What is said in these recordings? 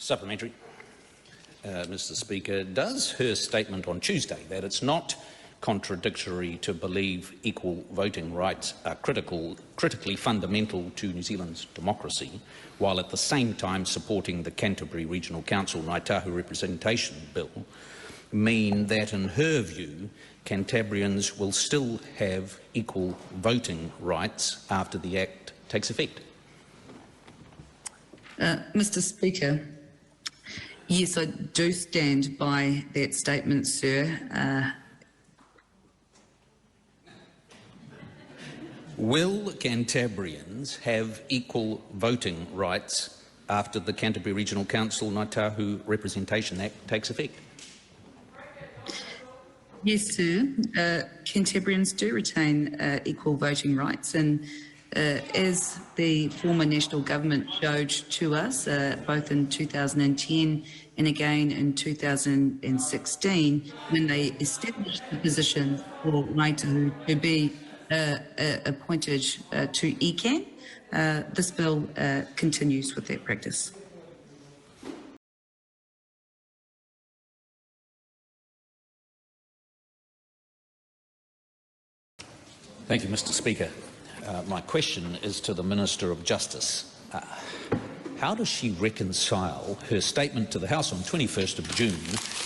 Supplementary. Mr. Speaker, does her statement on Tuesday that it's not contradictory to believe equal voting rights are critically fundamental to New Zealand's democracy, while at the same time supporting the Canterbury Regional Council Ngāi Tahu Representation Bill, mean that, in her view, Cantabrians will still have equal voting rights after the Act takes effect? Mr. Speaker, yes, I do stand by that statement, sir. Will Cantabrians have equal voting rights after the Canterbury Regional Council Ngāi Tahu Representation Act takes effect? Yes, sir. Cantabrians do retain equal voting rights, and as the former national government showed to us, both in 2010 and again in 2016, when they established the position for Ngāi Tahu to be appointed to Ecan, this bill continues with that practice. Thank you, Mr. Speaker. My question is to the Minister of Justice. How does she reconcile her statement to the House on 21st of June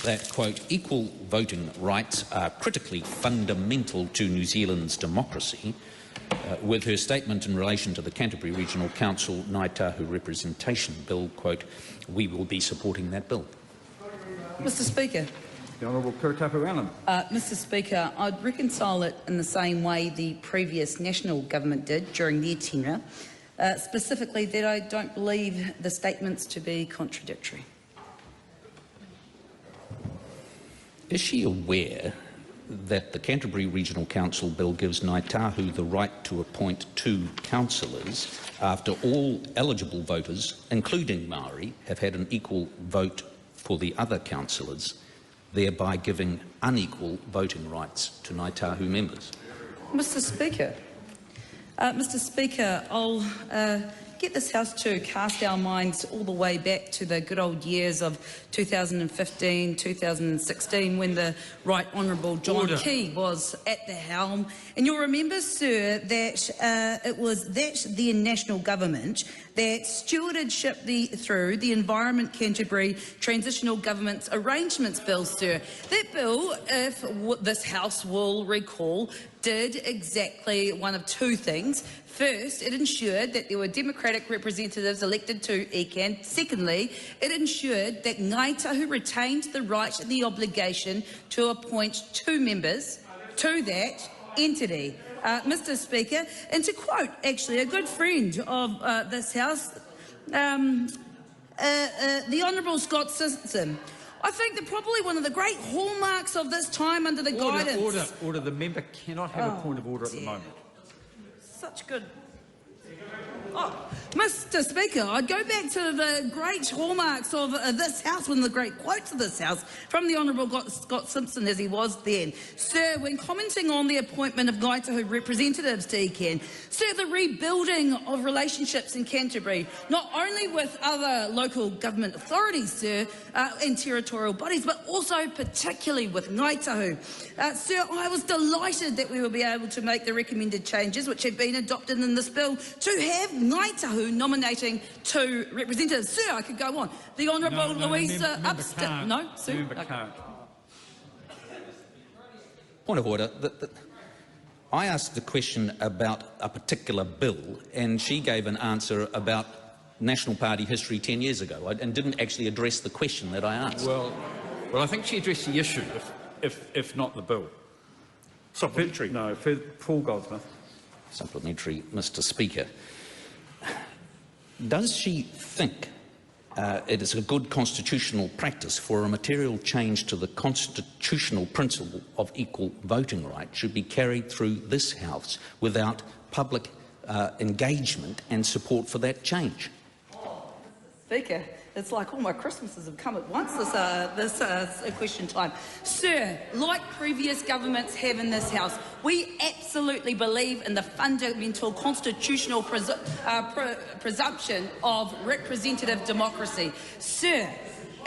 that, quote, equal voting rights are critically fundamental to New Zealand's democracy, with her statement in relation to the Canterbury Regional Council Ngāi Tahu Representation Bill, quote, we will be supporting that bill? Mr. Speaker. The Honourable Kiri Allen. Mr. Speaker, I'd reconcile it in the same way the previous national government did during their tenure, specifically that I don't believe the statements to be contradictory. Is she aware that the Canterbury Regional Council Bill gives Ngāi Tahu the right to appoint 2 councillors after all eligible voters, including Māori, have had an equal vote for the other councillors, thereby giving unequal voting rights to Ngāi Tahu members? Mr. Speaker, I'll get this House to cast our minds all the way back to the good old years of 2015, 2016, when the Right Honourable John Key was at the helm. And you'll remember, sir, that it was that then national government that stewardship through the Environment Canterbury Transitional Government's Arrangements Bill, sir. That bill, if this House will recall, did exactly one of 2 things. First, it ensured that there were democratic representatives elected to Ecan. Secondly, it ensured that Ngāi Tahu retained the right and the obligation to appoint 2 members to that entity. Mr. Speaker, and to quote actually a good friend of this House, the Honourable Scott Simpson, I think that probably one of the great hallmarks of this time under the guidance... Order. The member cannot have a point of order at the moment. Such good... Mr. Speaker, I'd go back to the great hallmarks of this House, one of the great quotes of this House, from the Honourable Scott Simpson as he was then. Sir, when commenting on the appointment of Ngāi Tahu representatives to Ecan, sir, the rebuilding of relationships in Canterbury, not only with other local government authorities, sir, and territorial bodies, but also particularly with Ngāi Tahu. Sir, I was delighted that we will be able to make the recommended changes which have been adopted in this bill to have Ngāi Tahu nominating 2 representatives. Sir, I could go on. The Honourable Louisa Upston. No, sir. Member can't. Point of order. I asked the question about a particular bill, and she gave an answer about National Party history 10 years ago, and didn't actually address the question that I asked. Well, I think she addressed the issue, if not the bill. Supplementary. No, for Paul Goldsmith. Supplementary, Mr. Speaker. Does she think it is a good constitutional practice for a material change to the constitutional principle of equal voting rights should be carried through this House without public engagement and support for that change? Speaker, It's like all my Christmases have come at once this question time. Sir, like previous governments have in this House, we absolutely believe in the fundamental constitutional presumption of representative democracy. Sir,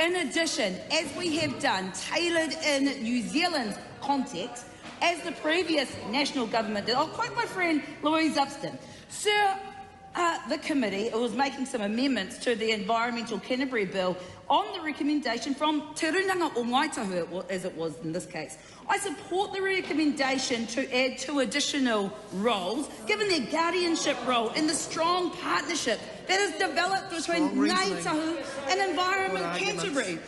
in addition, as we have done, tailored in New Zealand's context, as the previous national government did, I'll quote my friend Louise Upston. Sir, the committee was making some amendments to the Environmental Canterbury Bill on the recommendation from Te Runanga o Ngaitahu, as it was in this case. I support the recommendation to add 2 additional roles, given their guardianship role in the strong partnership that is developed between Ngaitahu and Environment Canterbury.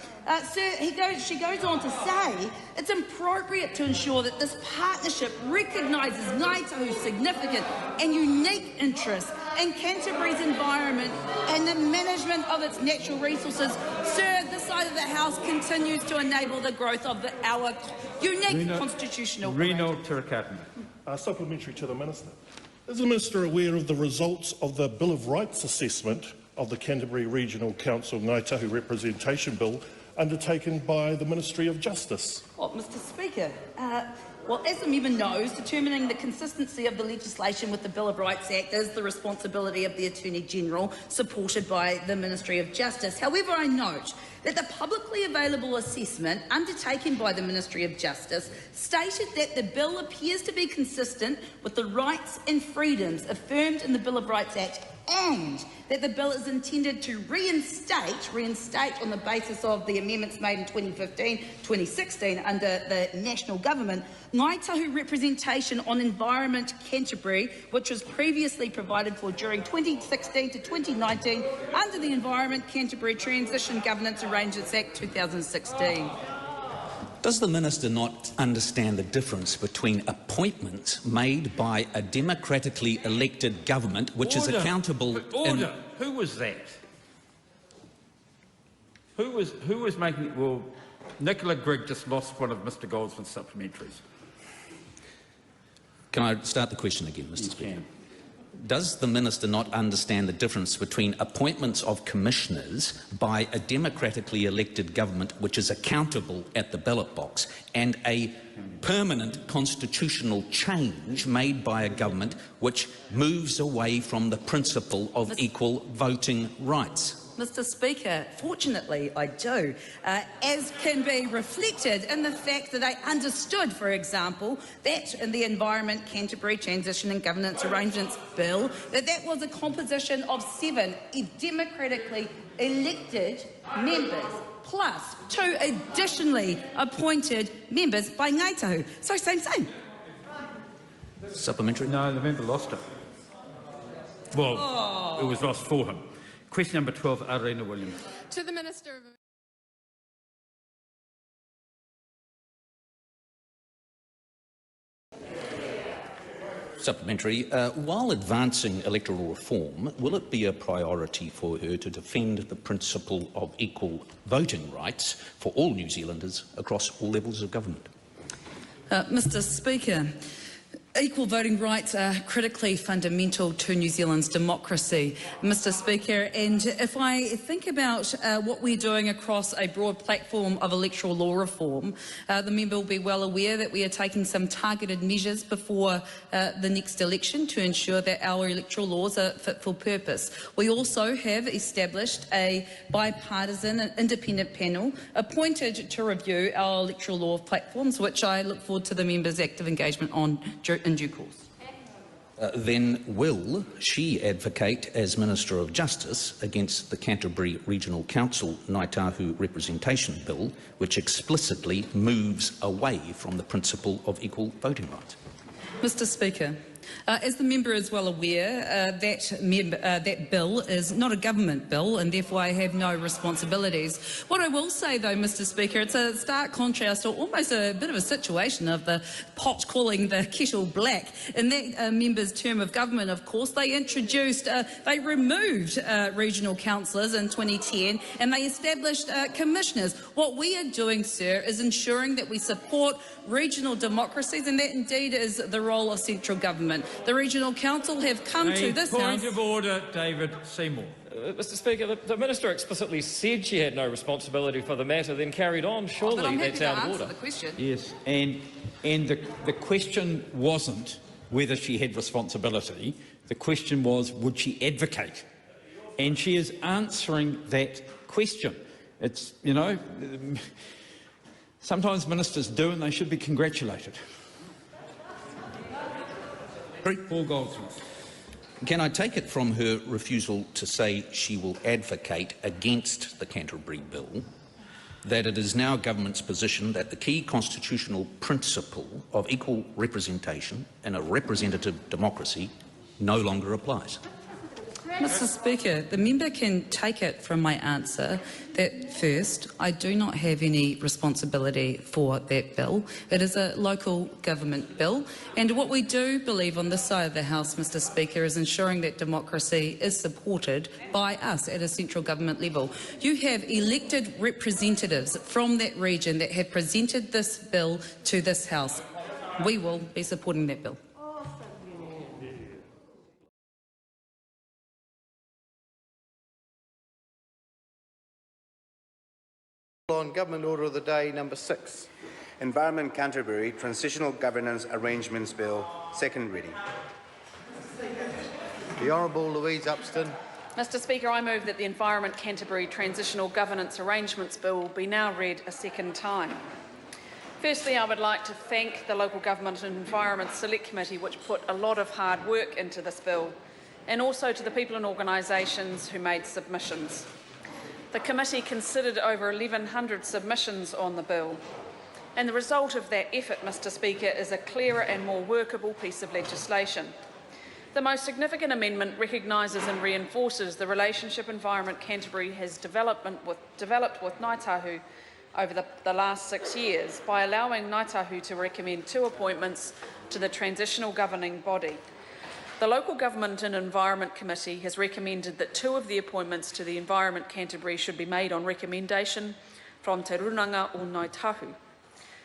Sir, she goes on to say it's appropriate to ensure that this partnership recognises Ngaitahu's significant and unique interests in Canterbury's environment and the management of its natural resources. Sir, this side of the House continues to enable the growth of our unique constitutional Supplementary to the Minister. Is the Minister aware of the results of the Bill of Rights assessment of the Canterbury Regional Council Ngaitahu Representation Bill undertaken by the Ministry of Justice? Well, Mr Speaker, well, as the member knows, determining the consistency of the legislation with the Bill of Rights Act is the responsibility of the Attorney-General, supported by the Ministry of Justice. However, I note that the publicly available assessment undertaken by the Ministry of Justice stated that the bill appears to be consistent with the rights and freedoms affirmed in the Bill of Rights Act, and that the bill is intended to reinstate on the basis of the amendments made in 2015-2016 under the national government, Ngaitahu representation on Environment Canterbury, which was previously provided for during 2016 to 2019 under the Environment Canterbury Transition Governance Arrangements Act 2016. Does the Minister not understand the difference between appointments made by a democratically elected government, which is accountable... Order! Who was that? Who was making it? Well, Nicola Grigg just lost one of Mr Goldsmith's supplementaries. Can I start the question again, Mr Speaker? Does the Minister not understand the difference between appointments of commissioners by a democratically elected government, which is accountable at the ballot box, and a permanent constitutional change made by a government which moves away from the principle of equal voting rights? Mr Speaker, fortunately I do, as can be reflected in the fact that I understood, for example, that in the Environment Canterbury Transition and Governance Arrangements Bill, that was a composition of 7 democratically elected members, plus 2 additionally appointed members by Ngaitahu. So same. Supplementary? No, the member lost it. Well, it was lost for him. Question number 12, Arena Williams. To the Minister of... Supplementary. While advancing electoral reform, will it be a priority for her to defend the principle of equal voting rights for all New Zealanders across all levels of government? Mr Speaker, equal voting rights are critically fundamental to New Zealand's democracy, Mr Speaker, and if I think about what we're doing across a broad platform of electoral law reform, the member will be well aware that we are taking some targeted measures before the next election to ensure that our electoral laws are fit for purpose. We also have established a bipartisan and independent panel appointed to review our electoral law platforms, which I look forward to the member's active engagement on in due course. Then will she advocate as Minister of Justice against the Canterbury Regional Council Ngaitahu Representation Bill, which explicitly moves away from the principle of equal voting rights? Mr Speaker, as the member is well aware, that bill is not a government bill, and therefore I have no responsibilities. What I will say, though, Mr Speaker, it's a stark contrast, or almost a bit of a situation of the pot calling the kettle black. In that member's term of government, of course, they removed regional councillors in 2010, and they established commissioners. What we are doing, sir, is ensuring that we support regional democracies, and that indeed is the role of central government. government. The Regional Council have come to this House... Point of order, David Seymour. Mr Speaker, the Minister explicitly said she had no responsibility for the matter, then carried on. Surely that's out of order. The question. Yes, and the question wasn't whether she had responsibility. The question was, would she advocate? And she is answering that question. It's, you know, sometimes ministers do and they should be congratulated. Paul Goldsmith. Can I take it from her refusal to say she will advocate against the Canterbury Bill that it is now government's position that the key constitutional principle of equal representation in a representative democracy no longer applies? Mr Speaker, the member can take it from my answer that, first, I do not have any responsibility for that bill. It is a local government bill, and what we do believe on this side of the House, Mr Speaker, is ensuring that democracy is supported by us at a central government level. You have elected representatives from that region that have presented this bill to this House. We will be supporting that bill. On Government Order of the Day number 6. Environment Canterbury Transitional Governance Arrangements Bill, second reading. The Honourable Louise Upston. Mr Speaker, I move that the Environment Canterbury Transitional Governance Arrangements Bill be now read a second time. Firstly, I would like to thank the Local Government and Environment Select Committee, which put a lot of hard work into this bill, and also to the people and organisations who made submissions. The committee considered over 1,100 submissions on the bill, and the result of that effort, Mr Speaker, is a clearer and more workable piece of legislation. The most significant amendment recognises and reinforces the relationship Environment Canterbury has developed with Ngāi Tahu over the last 6 years by allowing Ngāi Tahu to recommend 2 appointments to the transitional governing body. The Local Government and Environment Committee has recommended that 2 of the appointments to the Environment Canterbury should be made on recommendation from Te Runanga o Ngāi Tahu.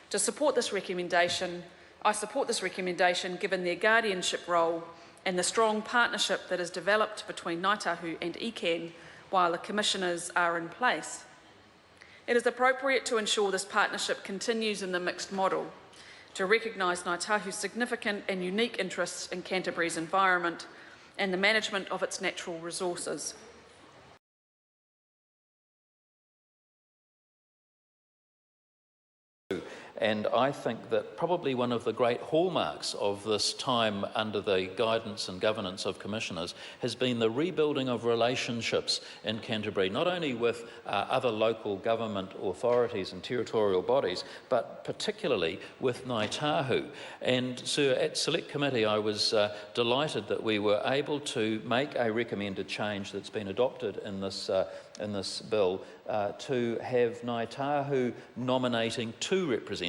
To support this recommendation, I support this recommendation given their guardianship role and the strong partnership that is developed between Ngāi Tahu and Ecan while the commissioners are in place. It is appropriate to ensure this partnership continues in the mixed model, to recognise Ngāi Tahu's significant and unique interests in Canterbury's environment and the management of its natural resources. And I think that probably one of the great hallmarks of this time under the guidance and governance of commissioners has been the rebuilding of relationships in Canterbury, not only with other local government authorities and territorial bodies, but particularly with Ngāi Tahu. And so at Select Committee I was delighted that we were able to make a recommended change that's been adopted in this bill to have Ngāi Tahu nominating 2 representatives.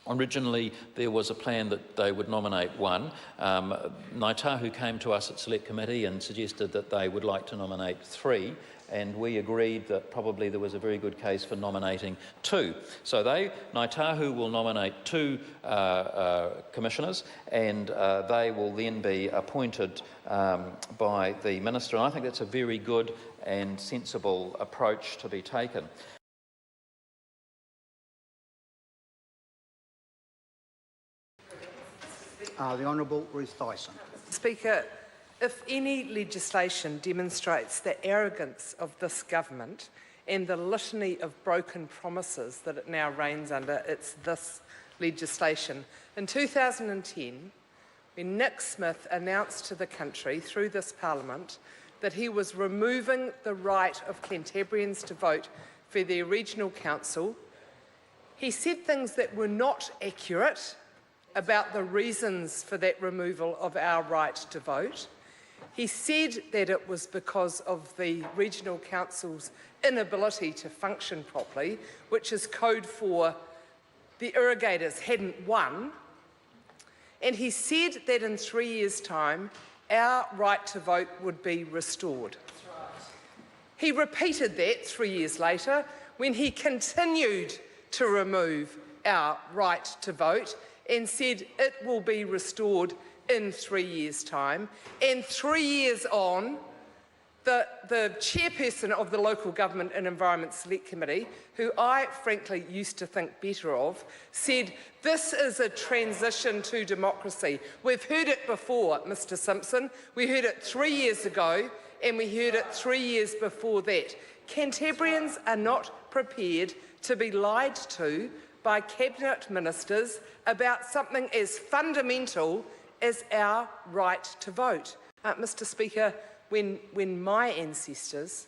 Originally there was a plan that they would nominate 1. Ngāi Tahu came to us at Select Committee and suggested that they would like to nominate 3, and we agreed that probably there was a very good case for nominating 2. So Ngāi Tahu will nominate 2 commissioners, and they will then be appointed by the Minister. And I think that's a very good and sensible approach to be taken. The Honourable Ruth Dyson. Speaker, if any legislation demonstrates the arrogance of this government and the litany of broken promises that it now reigns under, it's this legislation. In 2010, when Nick Smith announced to the country through this Parliament that he was removing the right of Cantabrians to vote for their regional council, he said things that were not accurate about the reasons for that removal of our right to vote. He said that it was because of the regional council's inability to function properly, which is code for the irrigators hadn't won. And he said that in 3 years' time, our right to vote would be restored. He repeated that 3 years later when he continued to remove our right to vote and said it will be restored in 3 years' time, and 3 years on, the chairperson of the Local Government and Environment Select Committee, who I frankly used to think better of, said this is a transition to democracy. We've heard it before, Mr Simpson. We heard it 3 years ago, and we heard it 3 years before that. Cantabrians are not prepared to be lied to by Cabinet Ministers about something as fundamental as our right to vote. Mr Speaker, when my ancestors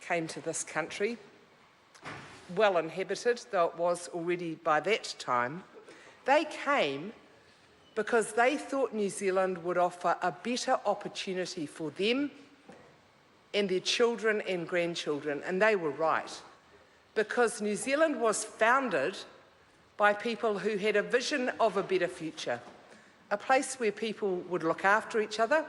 came to this country, well inhabited, though it was already by that time, they came because they thought New Zealand would offer a better opportunity for them and their children and grandchildren, and they were right. Because New Zealand was founded by people who had a vision of a better future, a place where people would look after each other.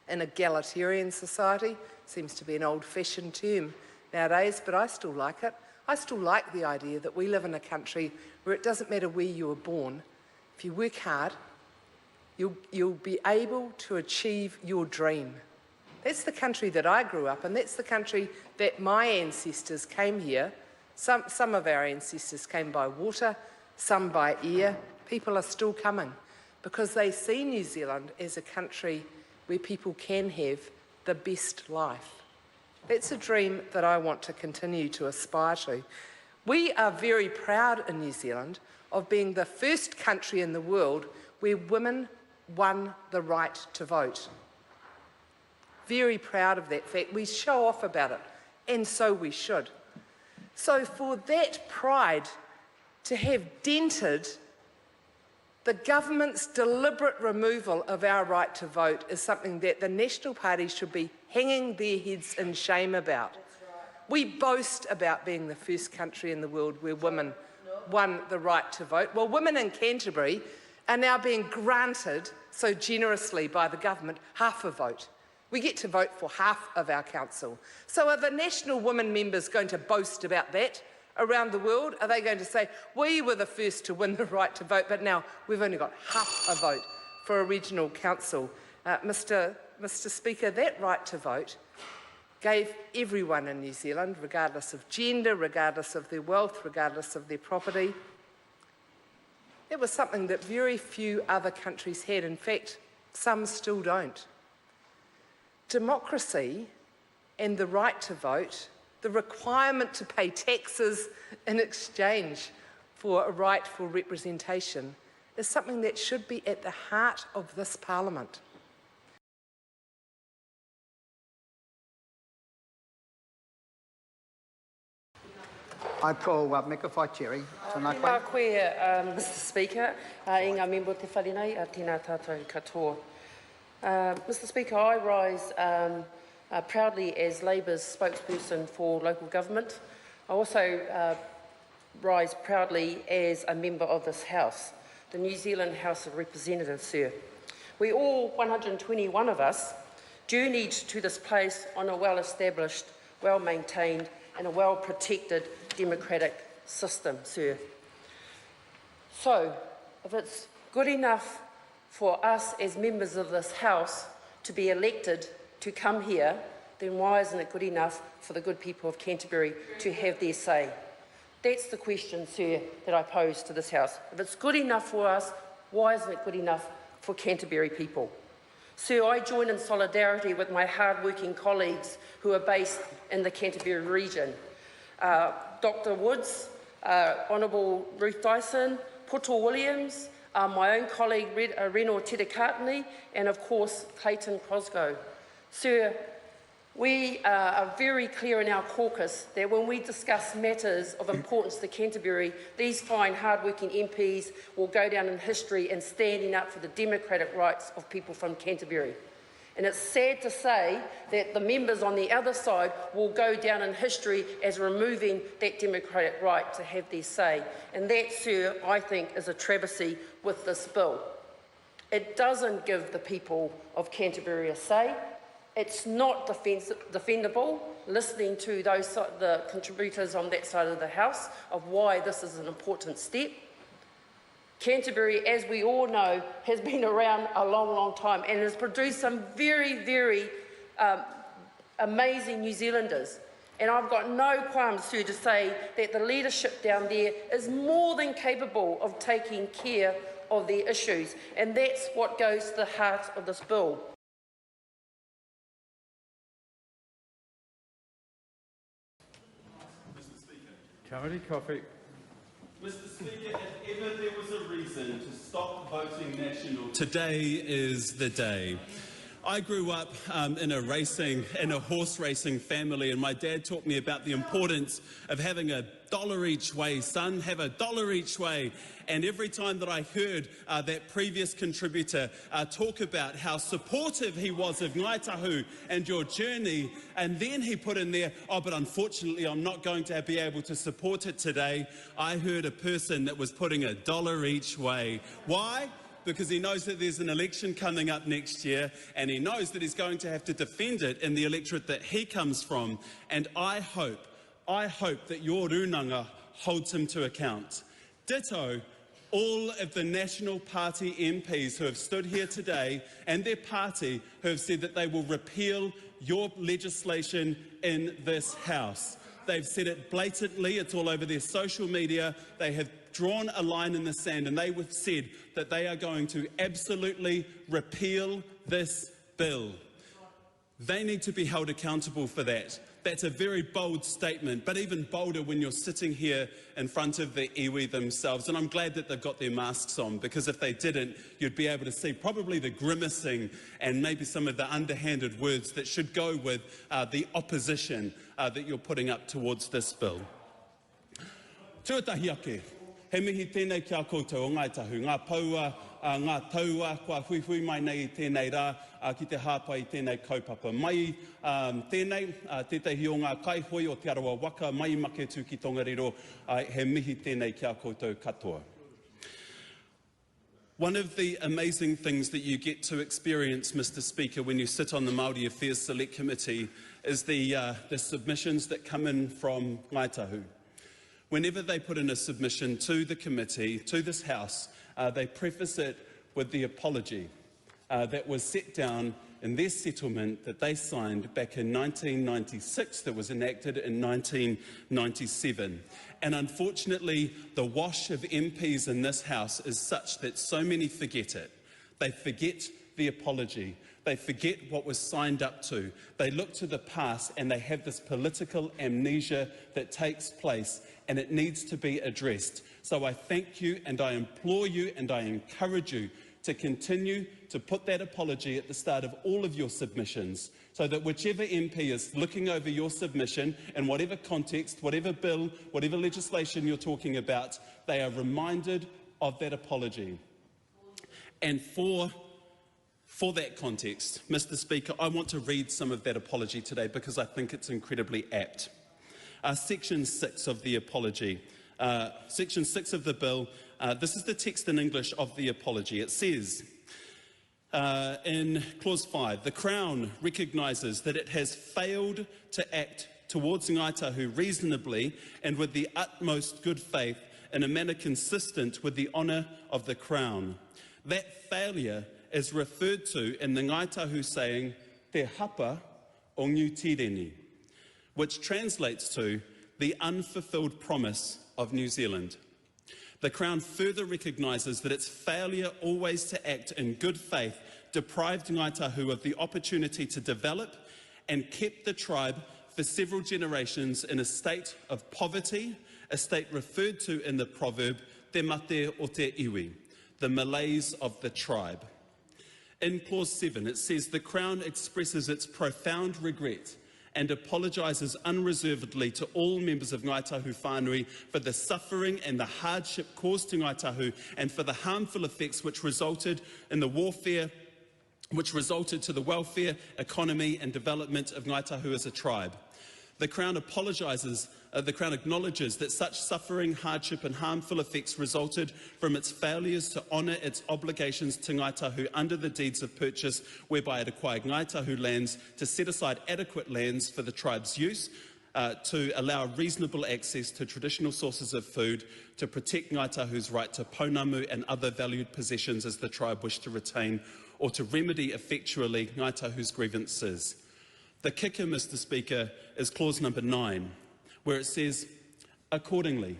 An egalitarian society seems to be an old-fashioned term nowadays, but I still like it. I still like the idea that we live in a country where it doesn't matter where you were born. If you work hard, you'll be able to achieve your dream. That's the country that I grew up in. That's the country that my ancestors came here. Some of our ancestors came by water, some by air. People are still coming because they see New Zealand as a country where people can have the best life. That's a dream that I want to continue to aspire to. We are very proud in New Zealand of being the first country in the world where women won the right to vote. Very proud of that fact. We show off about it, and so we should. So for that pride to have dented the government's deliberate removal of our right to vote is something that the National Party should be hanging their heads in shame about. We boast about being the first country in the world where women won the right to vote. Well, women in Canterbury are now being granted so generously by the government half a vote. We get to vote for half of our council. So are the national women members going to boast about that around the world? Are they going to say, we were the first to win the right to vote, but now we've only got half a vote for a regional council? Mr Speaker, that right to vote gave everyone in New Zealand, regardless of gender, regardless of their wealth, regardless of their property. It was something that very few other countries had. In fact, some still don't. Democracy and the right to vote, the requirement to pay taxes in exchange for a right for representation, is something that should be at the heart of this Parliament. I call Mika Whaitiri. Tēnā koe, Mr Speaker. I ngā member te wharenei, tēnā tātou katoa. Mr Speaker, I rise proudly as Labour's spokesperson for local government. I also rise proudly as a member of this House, the New Zealand House of Representatives, sir. We all, 121 of us, journeyed to this place on a well-established, well-maintained and a well-protected democratic system, sir. So, if it's good enough for us as members of this House to be elected to come here, then why isn't it good enough for the good people of Canterbury to have their say? That's the question, sir, that I pose to this House. If it's good enough for us, why isn't it good enough for Canterbury people? Sir, I join in solidarity with my hard-working colleagues who are based in the Canterbury region. Dr Woods, Honourable Ruth Dyson, Poto Williams, my own colleague Reno Titakatani, and of course Clayton Crosgo. Sir, we are very clear in our caucus that when we discuss matters of importance to Canterbury, these fine hard-working MPs will go down in history in standing up for the democratic rights of people from Canterbury. And it's sad to say that the members on the other side will go down in history as removing that democratic right to have their say. And that, sir, I think is a travesty with this bill. It doesn't give the people of Canterbury a say. It's not defendable, listening to the contributors on that side of the House, of why this is an important step. Canterbury, as we all know, has been around a long, long time and has produced some very, very amazing New Zealanders. And I've got no qualms to say that the leadership down there is more than capable of taking care of their issues. And that's what goes to the heart of this bill. Coffee. Mr. Speaker, if ever there was a reason to stop voting national, today is the day. I grew up in a horse racing family, and my dad taught me about the importance of having $1 each way, son, have $1 each way. And every time that I heard that previous contributor talk about how supportive he was of Ngāi Tahu and your journey, and then he put in there, oh, but unfortunately I'm not going to be able to support it today, I heard a person that was putting $1 each way. Why? Because he knows that there's an election coming up next year, and he knows that he's going to have to defend it in the electorate that he comes from. And I hope that your runanga holds him to account. Ditto, all of the National Party MPs who have stood here today and their party who have said that they will repeal your legislation in this House. They've said it blatantly, it's all over their social media. They have drawn a line in the sand, and they have said that they are going to absolutely repeal this bill. They need to be held accountable for that. That's a very bold statement, but even bolder when you're sitting here in front of the iwi themselves. And I'm glad that they've got their masks on, because if they didn't, you'd be able to see probably the grimacing and maybe some of the underhanded words that should go with the opposition that you're putting up towards this bill. Tuatahi ake. He mihi tēnei kia koutou o Ngāi Tahu, ngā taua, kua hui mai nei i tēnei rā, ki te hāpai i tēnei kaupapa. Mai tēnei, tētahi o ngā kaihoi o te arawa waka, mai make tū ki Tongariro, he mihi tēnei kia koutou katoa. One of the amazing things that you get to experience, Mr. Speaker, when you sit on the Māori Affairs Select Committee is the submissions that come in from Ngāi Tahu. Whenever they put in a submission to the committee, to this House, they preface it with the apology that was set down in their settlement that they signed back in 1996, that was enacted in 1997. And unfortunately, the wash of MPs in this House is such that so many forget it. They forget the apology. They forget what was signed up to. They look to the past and they have this political amnesia that takes place, and it needs to be addressed. So I thank you and I implore you and I encourage you to continue to put that apology at the start of all of your submissions, so that whichever MP is looking over your submission, in whatever context, whatever bill, whatever legislation you're talking about, they are reminded of that apology. And for that context, Mr. Speaker, I want to read some of that apology today because I think it's incredibly apt. Section 6 of the apology, Section 6 of the bill, this is the text in English of the apology. It says, in Clause 5, the Crown recognises that it has failed to act towards Ngāi Tahu reasonably and with the utmost good faith in a manner consistent with the honour of the Crown. That failure is referred to in the Ngāi Tahu saying, te hapa o ngiu tireni, which translates to the unfulfilled promise of New Zealand. The Crown further recognises that its failure always to act in good faith deprived Ngāi Tahu of the opportunity to develop and kept the tribe for several generations in a state of poverty, a state referred to in the proverb, te mate o te iwi, the malaise of the tribe. In Clause 7, it says the Crown expresses its profound regret and apologises unreservedly to all members of Ngāi Tahu whānui for the suffering and the hardship caused to Ngāi Tahu and for the harmful effects which resulted in the warfare, which resulted to the welfare, economy and development of Ngāi Tahu as a tribe. The Crown acknowledges that such suffering, hardship and harmful effects resulted from its failures to honour its obligations to Ngāi Tahu under the deeds of purchase, whereby it acquired Ngāi Tahu lands to set aside adequate lands for the tribe's use, to allow reasonable access to traditional sources of food, to protect Ngāi Tahu's right to pounamu and other valued possessions as the tribe wish to retain, or to remedy effectually Ngāi Tahu's grievances. The kicker, Mr Speaker, is clause number 9, where it says, accordingly,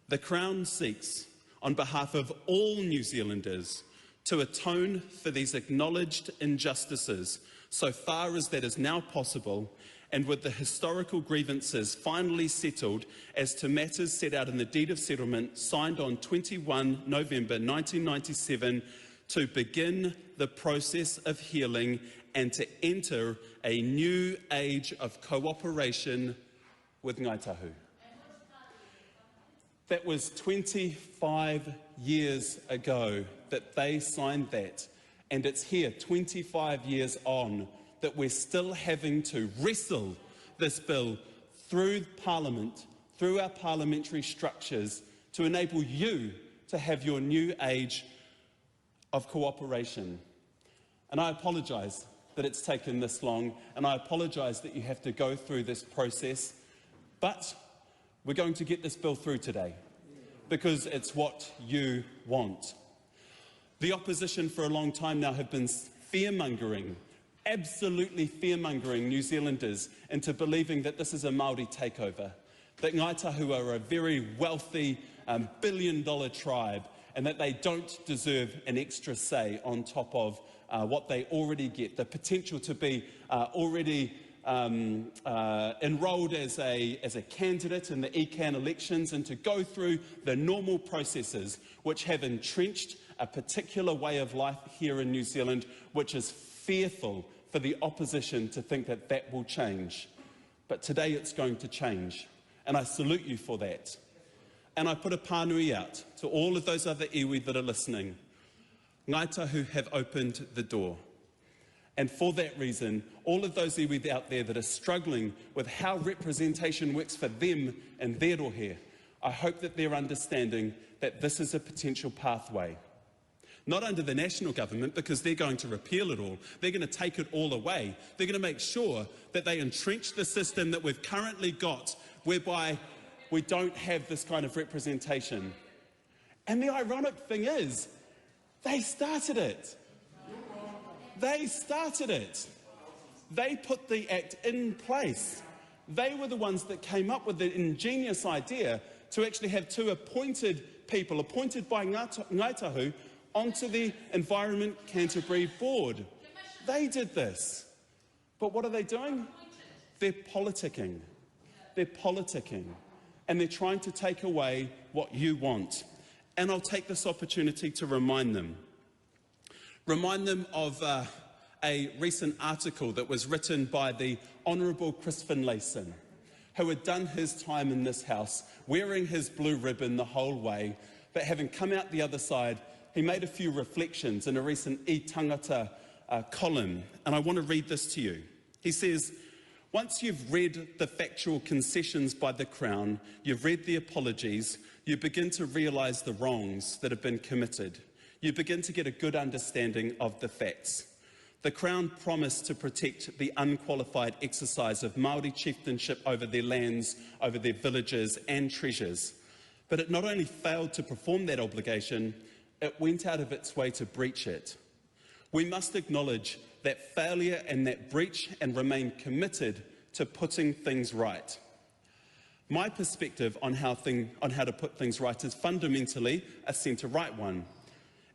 the Crown seeks, on behalf of all New Zealanders, to atone for these acknowledged injustices so far as that is now possible, and with the historical grievances finally settled as to matters set out in the Deed of Settlement signed on 21 November 1997, to begin the process of healing and to enter a new age of cooperation with Ngāi Tahu. That was 25 years ago that they signed that, and it's here 25 years on that we're still having to wrestle this bill through Parliament, through our parliamentary structures, to enable you to have your new age of cooperation. And I apologise that it's taken this long, and I apologise that you have to go through this process, but we're going to get this bill through today, because it's what you want. The opposition for a long time now have been fear-mongering, absolutely fear-mongering New Zealanders into believing that this is a Māori takeover, that Ngāi Tahu are a very wealthy billion-dollar tribe, and that they don't deserve an extra say on top of what they already get, the potential to be already enrolled as a candidate in the Ecan elections, and to go through the normal processes which have entrenched a particular way of life here in New Zealand, which is fearful for the opposition to think that that will change. But today it's going to change, and I salute you for that. And I put a pānui out to all of those other iwi that are listening. Ngāi Tahu have opened the door. And for that reason, all of those iwi out there that are struggling with how representation works for them and their rohe, I hope that they're understanding that this is a potential pathway. Not under the national government, because they're going to repeal it all. They're going to take it all away. They're going to make sure that they entrench the system that we've currently got, whereby we don't have this kind of representation. And the ironic thing is, they started it. They started it. They put the act in place. They were the ones that came up with the ingenious idea to actually have two appointed people, appointed by Ngāi Tahu, onto the Environment Canterbury Board. They did this. But what are they doing? They're politicking. They're politicking. And they're trying to take away what you want. And I'll take this opportunity to remind them. Remind them of a recent article that was written by the Honourable Chris Finlayson, who had done his time in this House, wearing his blue ribbon the whole way, but having come out the other side, he made a few reflections in a recent e-tangata column, and I want to read this to you. He says, once you've read the factual concessions by the Crown, you've read the apologies, you begin to realise the wrongs that have been committed. You begin to get a good understanding of the facts. The Crown promised to protect the unqualified exercise of Māori chieftainship over their lands, over their villages and treasures. But it not only failed to perform that obligation, it went out of its way to breach it. We must acknowledge that failure and that breach and remain committed to putting things right. My perspective on how to put things right is fundamentally a centre-right one.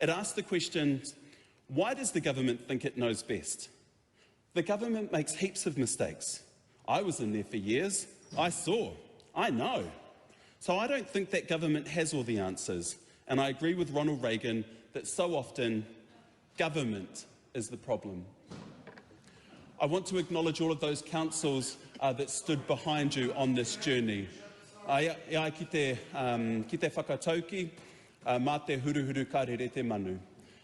It asks the question, why does the government think it knows best? The government makes heaps of mistakes. I was in there for years. I saw. I know. So I don't think that government has all the answers. And I agree with Ronald Reagan that so often government is the problem. I want to acknowledge all of those councils that stood behind you on this journey. Ia ki te whakatauki, mā te huruhuru karere te manu.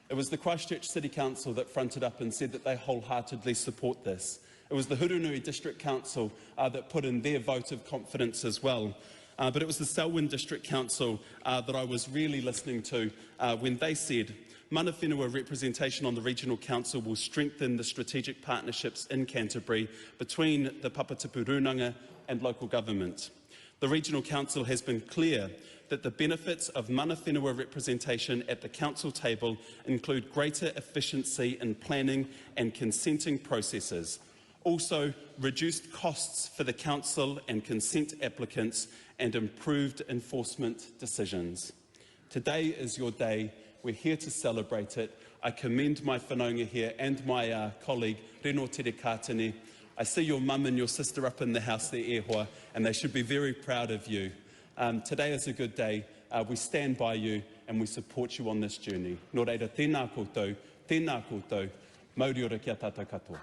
It was the Christchurch City Council that fronted up and said that they wholeheartedly support this. It was the Hurunui District Council that put in their vote of confidence as well. But it was the Selwyn District Council that I was really listening to when they said, Mana whenua representation on the Regional Council will strengthen the strategic partnerships in Canterbury between the Papatipurunanga, and local government. The Regional Council has been clear that the benefits of mana whenua representation at the council table include greater efficiency in planning and consenting processes, also reduced costs for the council and consent applicants, and improved enforcement decisions. Today is your day. We're here to celebrate it. I commend my whanaunga here and my colleague, Reno Tere Kātini. I see your mum and your sister up in the house there, Ehua, and they should be very proud of you. Today is a good day. We stand by you and we support you on this journey. Nō reira, tēnā koutou, mauri ora kia tātou katoa.